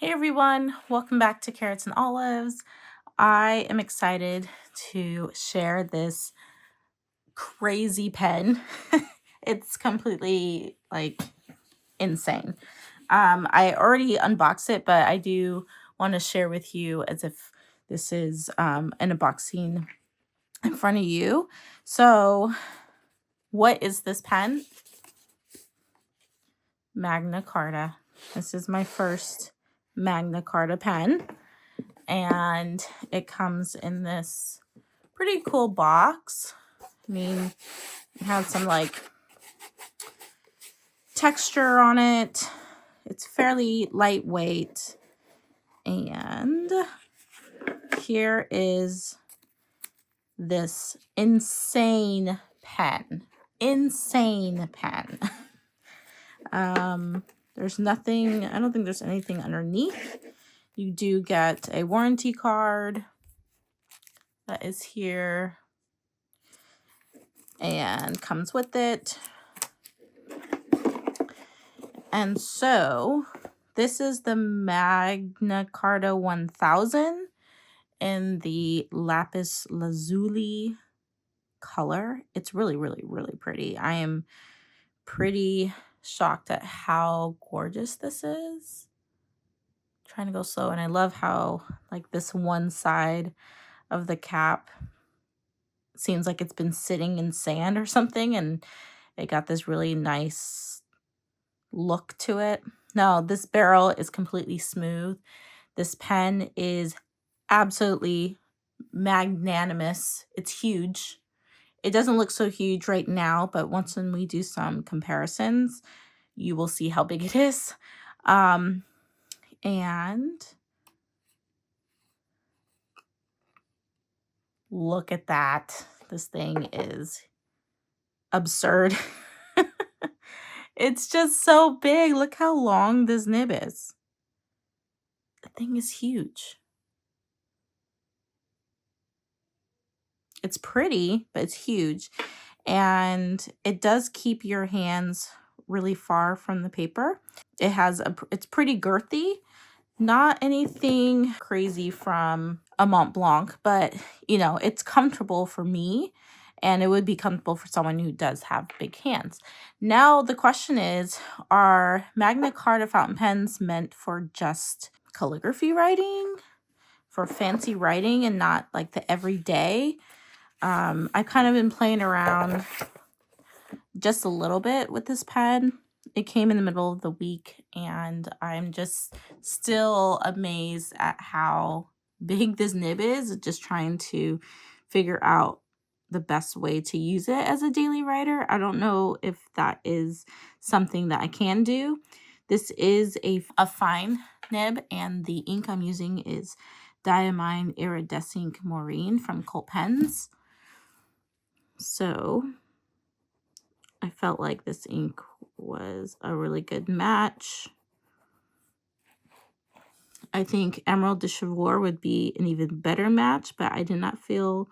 Hey everyone, welcome back to Carrots and Olives. I am excited to share this crazy pen. It's completely insane. I already unboxed it, but I do want to share with you as if this is an unboxing in front of you. So, what is this pen? Magna Carta. This is my first Magna Carta pen. And it comes in this pretty cool box. I mean, it has some texture on it. It's fairly lightweight. And here is this insane pen. Insane pen. There's nothing, I don't think there's anything underneath. You do get a warranty card that is here and comes with it. And so this is the Magna Carta 1000 in the lapis lazuli color. It's really, really, really pretty. I am pretty shocked at how gorgeous this is. Trying to go slow, and I love how this one side of the cap seems like it's been sitting in sand or something, and it got this really nice look to it. No, this barrel is completely smooth. This pen is absolutely magnanimous. It's huge. It doesn't look so huge right now, but once when we do some comparisons, you will see how big it is. And look at that. This thing is absurd. It's just so big. Look how long this nib is. The thing is huge. It's pretty, but it's huge. And it does keep your hands really far from the paper. It's pretty girthy. Not anything crazy from a Mont Blanc, but it's comfortable for me, and it would be comfortable for someone who does have big hands. Now the question is, are Magna Carta fountain pens meant for just calligraphy writing, for fancy writing, and not like the everyday? I've kind of been playing around just a little bit with this pen. It came in the middle of the week, and I'm just still amazed at how big this nib is, just trying to figure out the best way to use it as a daily writer. I don't know if that is something that I can do. This is a fine nib, and the ink I'm using is Diamine Iridescent Maureen from Cult Pens. So I felt like this ink was a really good match. I think Emerald de Chivor would be an even better match, but I did not feel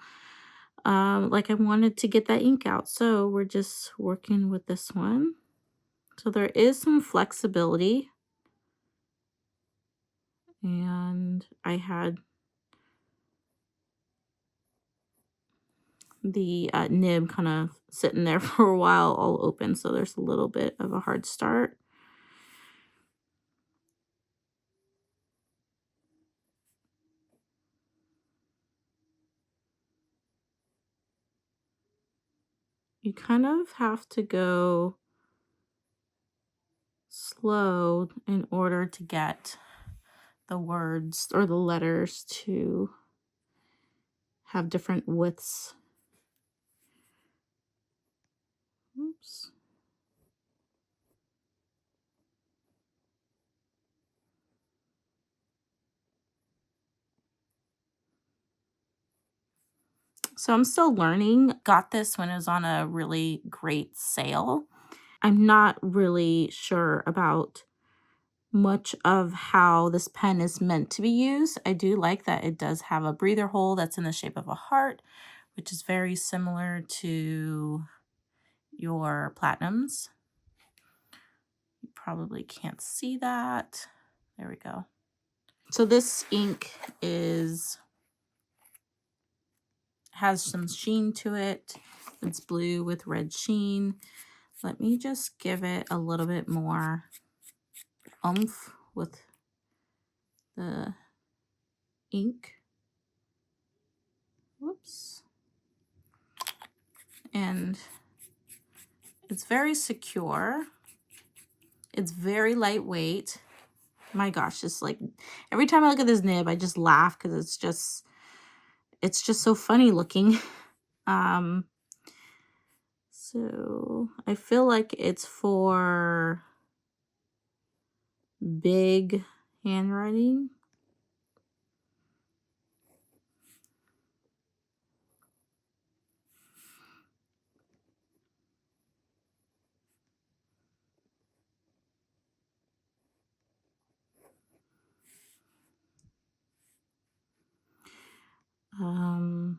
like I wanted to get that ink out. So we're just working with this one. So there is some flexibility. And I had the nib kind of sitting there for a while all open. So there's a little bit of a hard start. You kind of have to go slow in order to get the words or the letters to have different widths. Oops. So I'm still learning. Got this when it was on a really great sale. I'm not really sure about much of how this pen is meant to be used. I do like that it does have a breather hole that's in the shape of a heart, which is very similar to your platinums. You probably can't see that. There we go. So this ink has some sheen to it. It's blue with red sheen. Let me just give it a little bit more oomph with the ink. Whoops. And it's very secure. It's very lightweight. My gosh, just like every time I look at this nib, I just laugh because it's just so funny looking. So I feel like it's for big handwriting. Um,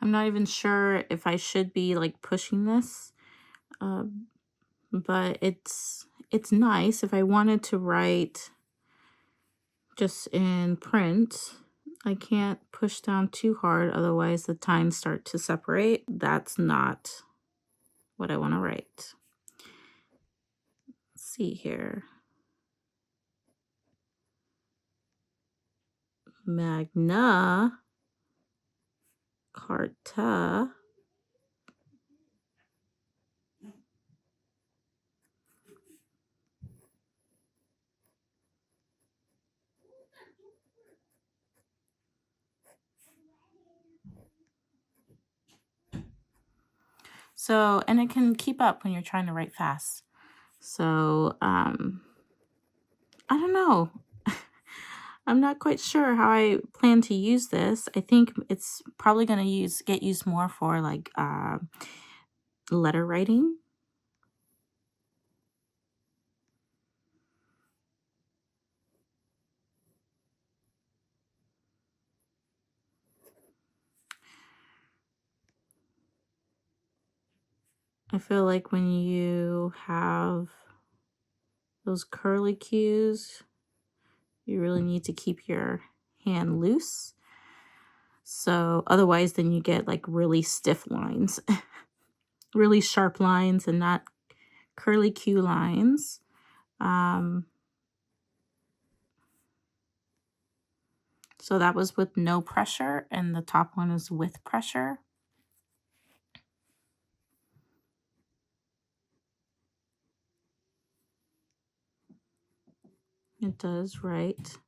I'm not even sure if I should be like pushing this, but it's nice. If I wanted to write just in print, I can't push down too hard, otherwise the tines start to separate. That's not what I want to write. Let's see here. Magna, Carta. So, and it can keep up when you're trying to write fast. So, I don't know. I'm not quite sure how I plan to use this. I think it's probably going to get used more for like letter writing. I feel like when you have those curly cues, you really need to keep your hand loose. So otherwise, then you get like really stiff lines, really sharp lines, and not curly cue lines. So that was with no pressure, and the top one is with pressure. It does write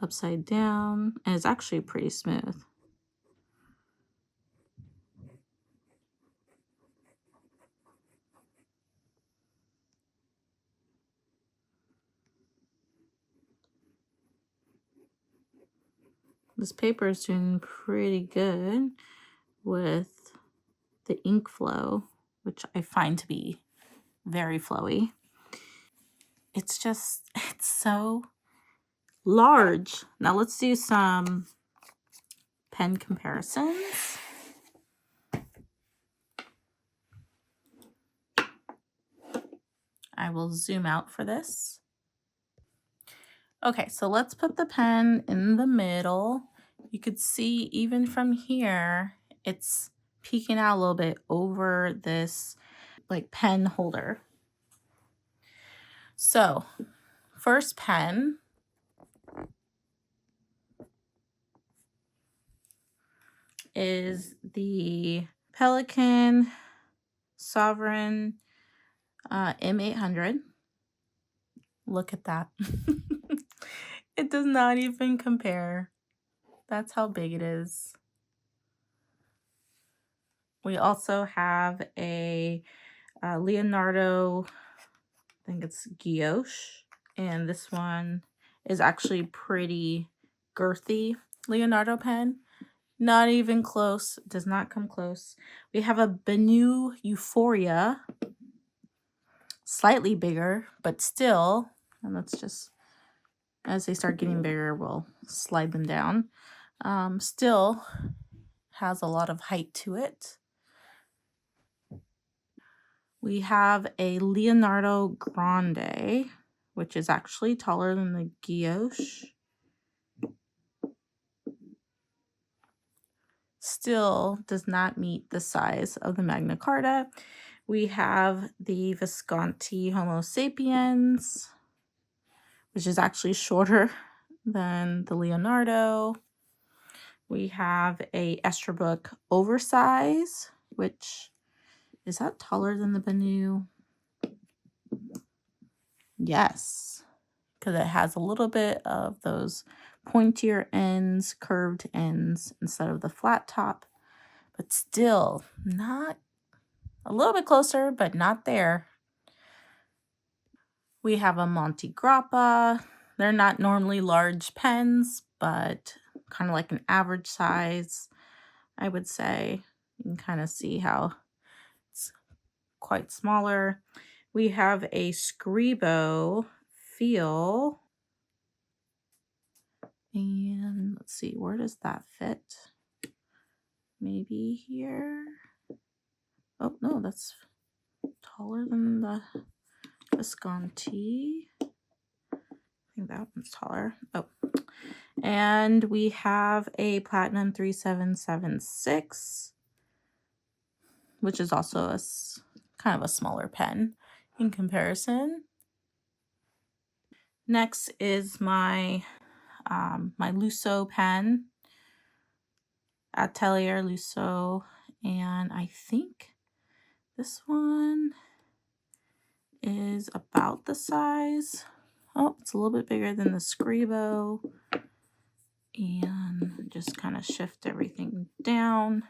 upside down, and it's actually pretty smooth. This paper is doing pretty good with the ink flow, which I find to be very flowy. It's so large. Now let's do some pen comparisons. I will zoom out for this. Okay, so let's put the pen in the middle. You could see even from here, it's peeking out a little bit over this like pen holder. So first pen is the Pelikan Sovereign M800. Look at that. It does not even compare. That's how big it is. We also have a Leonardo, I think it's Guilloche, and this one is actually pretty girthy Leonardo pen. Not even close. Does not come close. We have a Benu Euphoria, slightly bigger, but still And let's just, as they start getting bigger, we'll slide them down. Still has a lot of height to it. We have a Leonardo Grande, which is actually taller than the Guilloche. Still does not meet the size of the Magna Carta. We have the Visconti Homo sapiens, which is actually shorter than the Leonardo. We have a Esterbrook Oversize, which is that taller than the Benu? Yes, because it has a little bit of those pointier ends, curved ends instead of the flat top, but still not, a little bit closer, but not there. We have a Monte Grappa. They're not normally large pens, but kind of like an average size, I would say. You can kind of see how it's quite smaller. We have a Scribo Feel. And let's see, where does that fit? Maybe here. Oh, no, that's taller than the Visconti. I think that one's taller. Oh, and we have a Platinum 3776, which is also a kind of a smaller pen in comparison. Next is my my Lusso pen, Atelier Lusso, and I think this one is about the size. Oh, it's a little bit bigger than the Scribo. And just kind of shift everything down.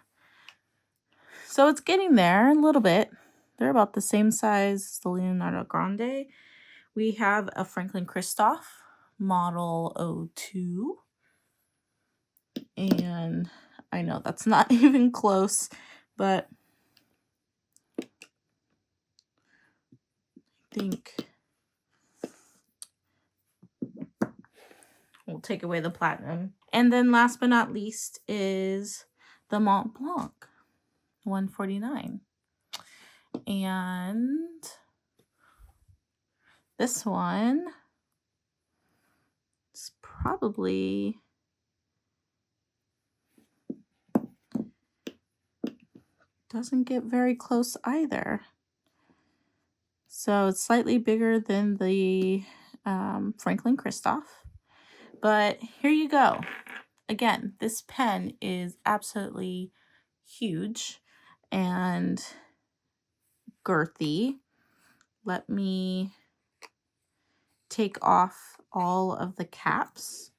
So it's getting there a little bit. They're about the same size as the Leonardo Grande. We have a Franklin Christoph Model 02. And I know that's not even close, but I think we'll take away the platinum. And then last but not least is the Mont Blanc 149. And this one is probably doesn't get very close either. So it's slightly bigger than the Franklin Christoph. But here you go. Again, this pen is absolutely huge and girthy. Let me take off all of the caps.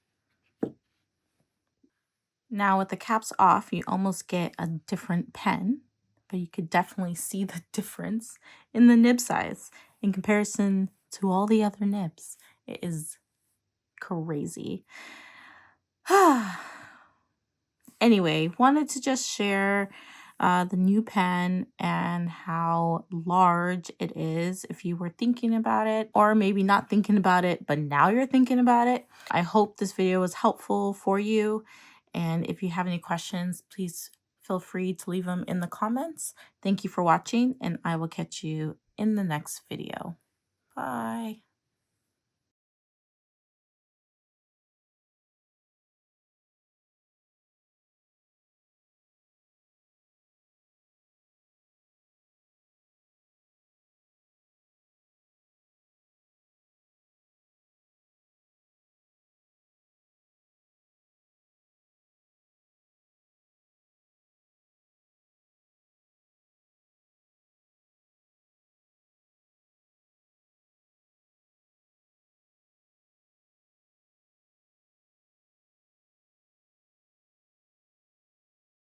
Now with the caps off, you almost get a different pen, but you could definitely see the difference in the nib size in comparison to all the other nibs. It is crazy. Anyway, wanted to just share the new pen and how large it is if you were thinking about it, or maybe not thinking about it, but now you're thinking about it. I hope this video was helpful for you. And if you have any questions, please feel free to leave them in the comments. Thank you for watching, and I will catch you in the next video. Bye.